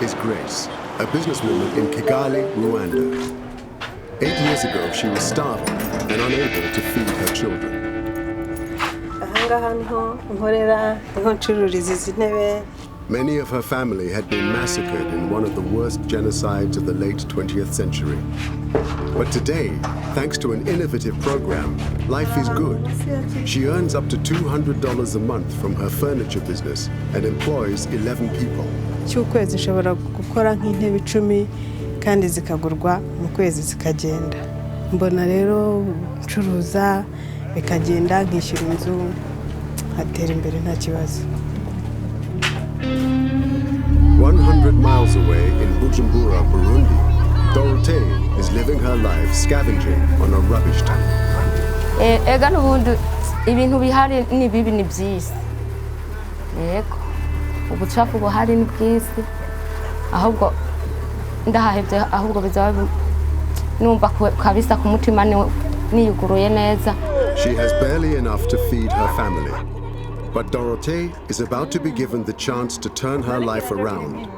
is Grace, a businesswoman in Kigali, Rwanda. 8 years ago, she was starving and unable to feed her children. Many of her family had been massacred in one of the worst genocides of the late 20th century. But today, thanks to an innovative program, life is good. She earns up to $200 a month from her furniture business and employs 11 people. Cy'ukwezi nshobora gukora nk'intebe 10 kandi zikagurwa mu kwezi zikagenda. Mbona rero ncuruza bikagenda nkishyura inzu hatera imbere nta kibazo. 100 miles away in Bujumbura, Burundi, Pauvreté is living her life scavenging on a rubbish dump. Ega n'ubundi ibintu bihari ni bibi ni byiza. Yego. Ubucafu buhari ni bwisi. Ahubwo ndahahebye ahubwo bizaba numva kabisa ku mutima niyuguruye neza. She has barely enough to feed her family. But Pauvreté is about to be given the chance to turn her life around.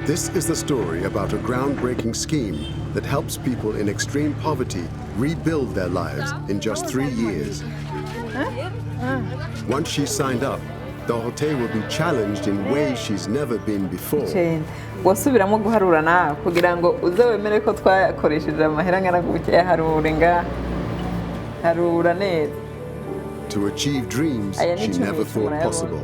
This is the story about a groundbreaking scheme that helps people in extreme poverty rebuild their lives in just 3 years. Once she's signed up, Pauvreté will be challenged in ways she's never been before. Wasubiramo guharura na kugira ngo uzawemere ko twakoresheje amahera ngana guke harura neza. To achieve dreams she never thought possible.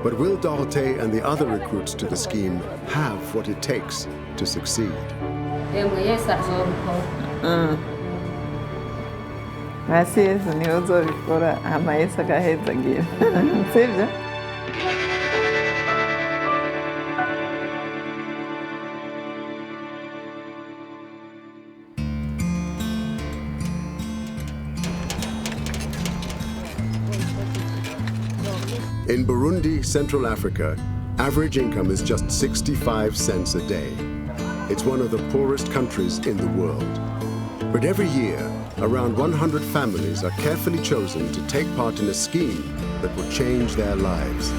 But will Pauvreté and the other recruits to the scheme have what it takes to succeed? In Burundi, Central Africa, average income is just 65 cents a day. It's one of the poorest countries in the world. But every year, around 100 families are carefully chosen to take part in a scheme that will change their lives.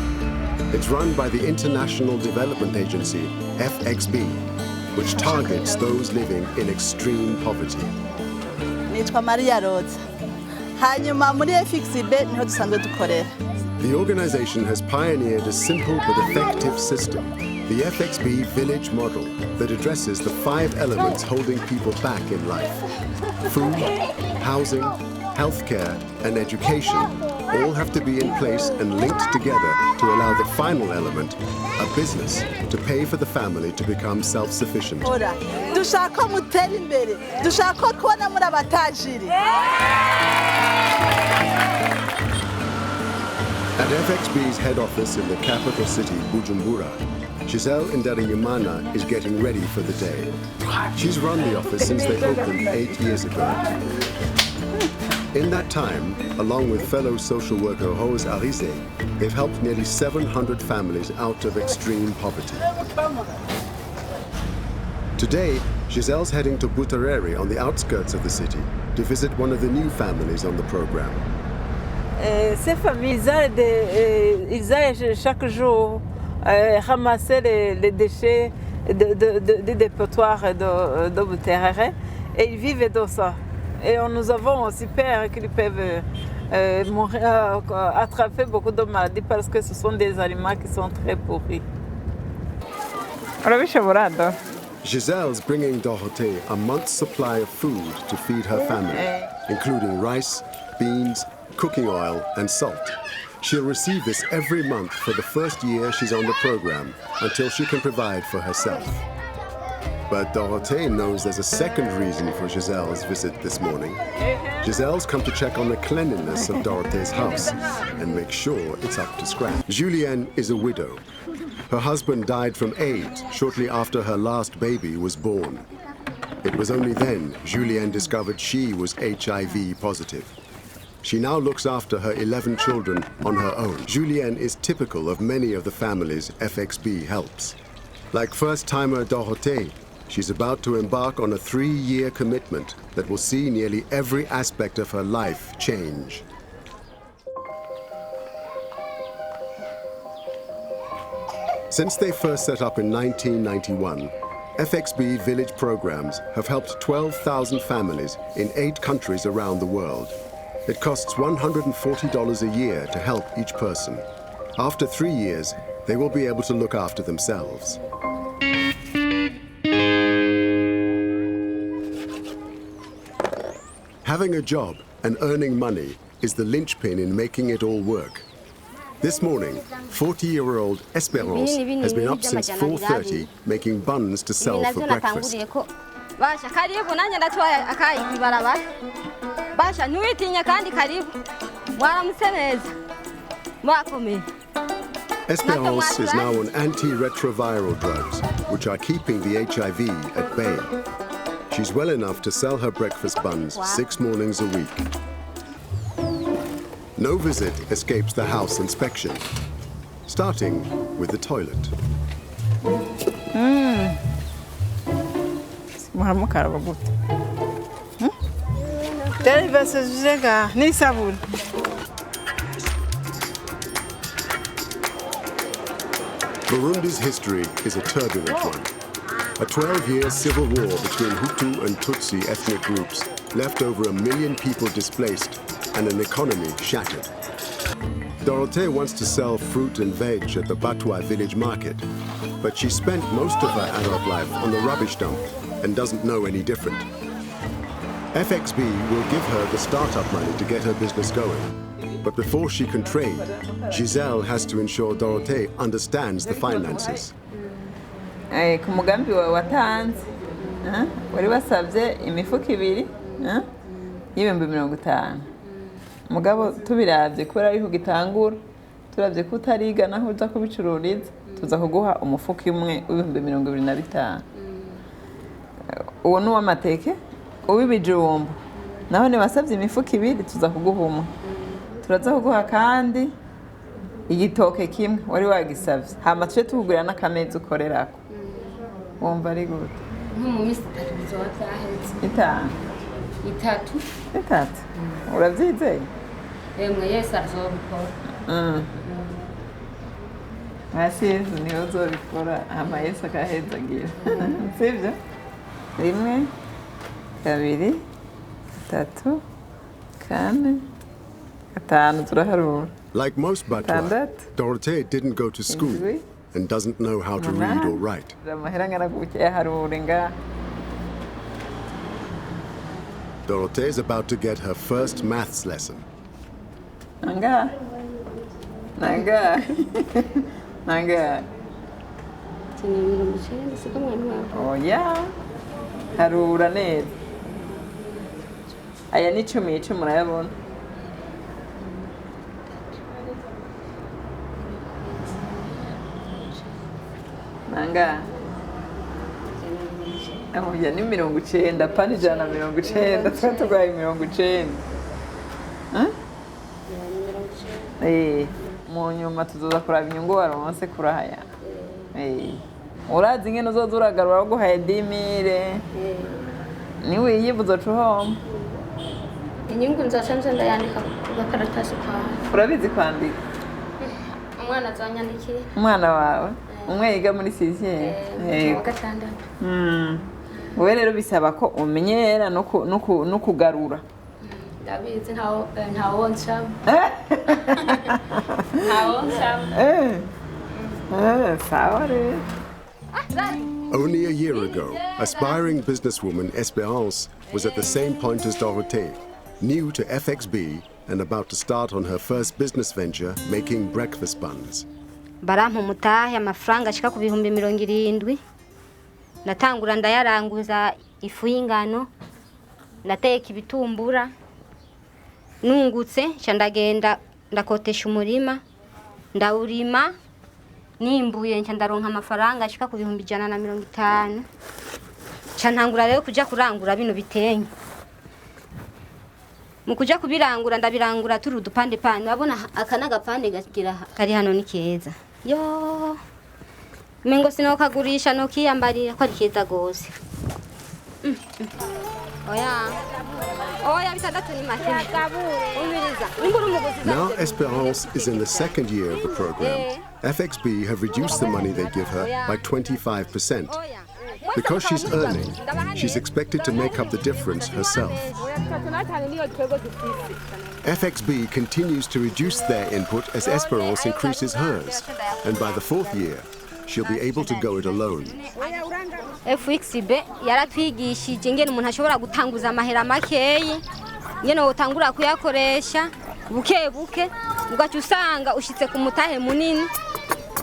It's run by the International Development Agency, FXB, which targets those living in extreme poverty. Nitwa Maria Roza. Hanyuma muri FXB niho dusanzwe dukorera. The organization has pioneered a simple but effective system, the FXB Village model, that addresses the 5 elements holding people back in life. Food, housing, healthcare, and education all have to be in place and linked together to allow the final element, a business, to pay for the family to become self-sufficient. Dushaka mutera imbere, dushaka kubona muri abatajiri. At FXB's head office in the capital city, Bujumbura, Giselle Ndaringimana is getting ready for the day. She's run the office since they opened 8 years ago. In that time, along with fellow social worker Rose Arise, they've helped nearly 700 families out of extreme poverty. Today, Giselle's heading to Buterere on the outskirts of the city to visit one of the new families on the program. Ces familles, ils aident chaque jour ramasser les déchets des dépotoirs de Buterere et ils vivent dans ça. Et nous avons aussi peur qu'ils peuvent attraper beaucoup de maladies parce que ce sont des aliments qui sont très pourris. Giselle's bringing Pauvreté a month's supply of food to feed her family, including rice, beans, cooking oil, and salt. She'll receive this every month for the first year she's on the program, until she can provide for herself. But Pauvreté knows there's a second reason for Giselle's visit this morning. Giselle's come to check on the cleanliness of Pauvreté's house and make sure it's up to scratch. Julienne is a widow. Her husband died from AIDS shortly after her last baby was born. It was only then Julienne discovered she was HIV positive. She now looks after her 11 children on her own. Julienne is typical of many of the families FXB helps. Like first-timer Pauvreté, she's about to embark on a 3-year commitment that will see nearly every aspect of her life change. Since they first set up in 1991, FXB village programs have helped 12,000 families in 8 countries around the world. It costs $140 a year to help each person. After 3 years, they will be able to look after themselves. Having a job and earning money is the linchpin in making it all work. This morning, 40-year-old Espérance has been up since 4:30 making buns to sell for breakfast. Espérance is now on antiretroviral drugs, which are keeping the HIV at bay. She's well enough to sell her breakfast buns 6 mornings a week. No visit escapes the house inspection, starting with the toilet. Burundi's history is a turbulent one. A 12-year civil war between Hutu and Tutsi ethnic groups left over 1 million people displaced and an economy shattered. Dorothée wants to sell fruit and veg at the Batwa village market, but she spent most of her adult life on the rubbish dump and doesn't know any different. FXB will give her the startup money to get her business going. But before she can trade, Giselle has to ensure Dorothée understands the finances. Ku mugambi wawe watanze wari wasabye imifuka 2 y'ibihumbi 50. Mugabo tubiravye kubera ari kugitangura turavye ko utariga naho uza kubicururiza tuza kuguha umufuka umwe w'ibihumbi 25. Uwo ni w'amateke uw'ibijumbu naho ne basabye imifuka 2 tuza kuguha umwe. Turaza kuguha kandi igitoke kimwe wari wagisavye hama tuje tukugurira n'akameza ukorerako. Wumva ari gute? Mu minsi 3 bizoba byaheze. 3. Urabyizeye? Emwe Yesu azobikora. Hasi Yesu niwe uzobikora hama Yesu akahezagira. Sibyo? 1, 2, 3, 4, 5 turaharura. Like most Batwa, Dorothée didn't go to school and doesn't know how to read or write. Dorothée is about to get her first maths lesson. Nanga. Oh yeah. Harura neza. Aya ni 10 murayabona. Nanga. Aho ya ni 90 pani jana 90 twatugwaye 90. Mu nyuma tuzoza kuraba inyungu waronse kurahaya. Urazi ngene uzozuragarura guhaye 10,000. Ni wiyibuzo cuhoma. Inyungu nzashamje ndayandika ku gakaratasi kwawe. Urabizi kwandika? Umwana azanyandikira. Umwana wawe? Umwe yiga muri 6e. Wowe rero bisaba ko umenyera no kugarura. Ndabizi ntawo nshama. Sawa rero. Only a year ago, aspiring businesswoman Espérance was at the same point as Dorothée, new to FXB and about to start on her first business venture, making breakfast buns. Barampa umutahe amafaranga ashika ku 70,000. Natangura ndayaranguza ifu y'ingano, ndateka ibitumbura, nungutse ndagenda ndakotesha umurima, ndawurima, nimbuye ndaronka amafaranga ashika ku 150. Ntangura rero kuja kurangura bino bitenge. Mu kuja kubirangura ndabirangura turi udupande pande, babona akana gapande gagira kari hano ni keza. Yo Mengo sinokagurisha no kiyambarira ko ari keza gose. Now Esperance is in the second year of the program. FXB have reduced the money they give her by 25%. Because she's earning, she's expected to make up the difference herself. FXB continues to reduce their input as Esperance increases hers, and by the fourth year, she'll be able to go it alone. FXB yaratwigishije ingene umuntu ashobora gutanguza amahera makeyi ngene wotangura kuyakoresha buke buke ugaca usanga ushitse ku mutahe munini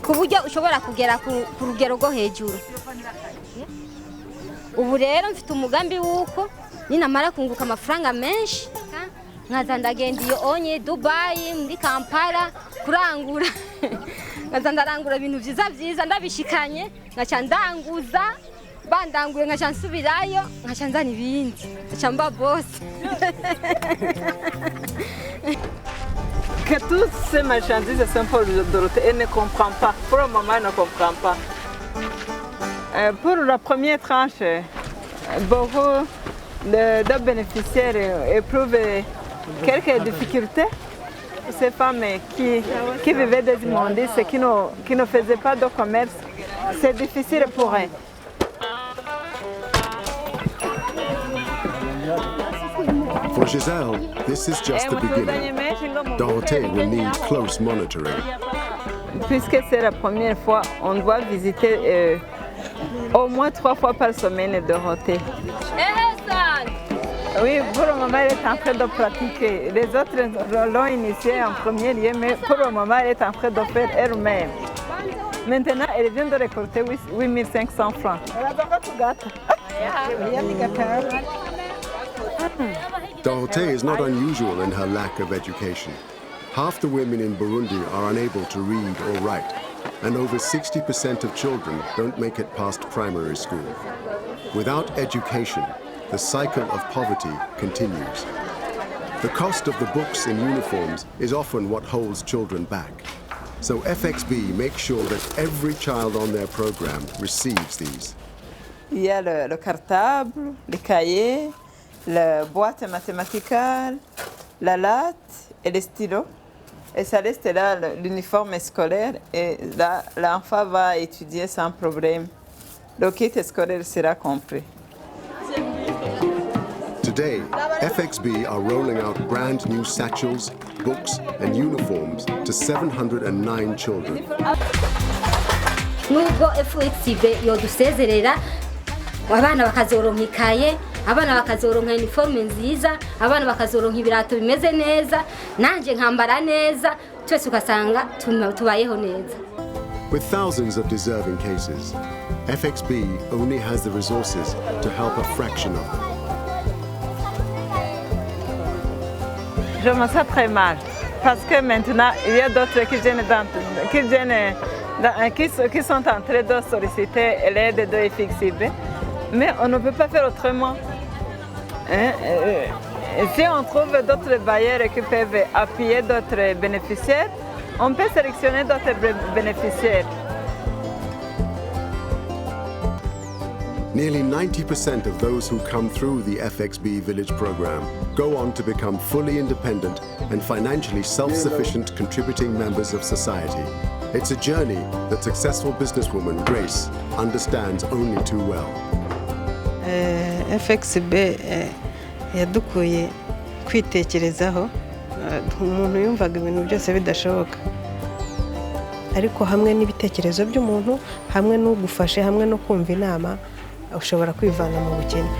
ku buryo ushobora kugera ku rugero rwo hejuru. Ubu rero mfite umugambi wuko ninamara kunguka amafaranga menshi nkaza ndagenda iyo onye Dubai muri Kampala kurangura nkaza ndarangura ibintu vyiza ndabishikanye ngaca ndanguza bandanguye ngaca nsubirayo ngaca nzana ibindi ngaca mba boss. Que toutes ces marchandises sont pour Dorothée, elle ne comprend pas. Pour le moment, elle ne comprend pas. Pour la première tranche, beaucoup de bénéficiaires éprouvent quelques difficultés. Ces femmes qui vivaient des immondices et qui ne faisaient pas de commerce, c'est difficile pour elles. For Giselle, this is just the beginning. Dorothée will need close monitoring. Puisque c'est la première fois, on doit visiter au moins 3 fois par semaine Dorothée. Oui, pour le moment, elle est en train de pratiquer. Les autres l'ont initiée en premier lieu, mais pour le moment, elle est en train de faire elle-même. Maintenant, elle vient de récolter 8 500 francs. Dorothée is not unusual in her lack of education. Half the women in Burundi are unable to read or write, and over 60% of children don't make it past primary school. Without education, the cycle of poverty continues. The cost of the books and uniforms is often what holds children back. So FXB makes sure that every child on their program receives these. Il y a le cartable, les cahiers, la boîte mathématicale, la latte et les stylos. Et ça reste là l'uniforme scolaire et là l'enfant va étudier sans problème. Le kit scolaire sera compris. Today, FXB are rolling out brand new satchels, books and uniforms to 709 children. Nubwo FXB yodusezerera abana bakazoronka ikaye, abana bakazoronka uniforme nziza, abana bakazoronka ibirato bimeze neza, nanje nkambara neza, twese ugasanga tubayeho neza. With thousands of deserving cases, FXB only has the resources to help a fraction of them. Je me sens très mal parce que maintenant il y a d'autres qui sont en train de solliciter l'aide de FXB, mais on ne peut pas faire autrement. Si on trouve d'autres bailleurs qui peuvent appuyer d'autres bénéficiaires, on peut sélectionner d'autres bénéficiaires. Nearly 90% of those who come through the FXB Village program go on to become fully independent and financially self-sufficient contributing members of society. It's a journey that successful businesswoman Grace understands only too well. FXB yadukuye kwitekerezaho, umuntu yumvaga ibintu byose bidashoboka, ariko hamwe n'ibitekerezo by'umuntu, hamwe n'ugufashe, hamwe no kumva inama, ushobora kwivana mu bukene.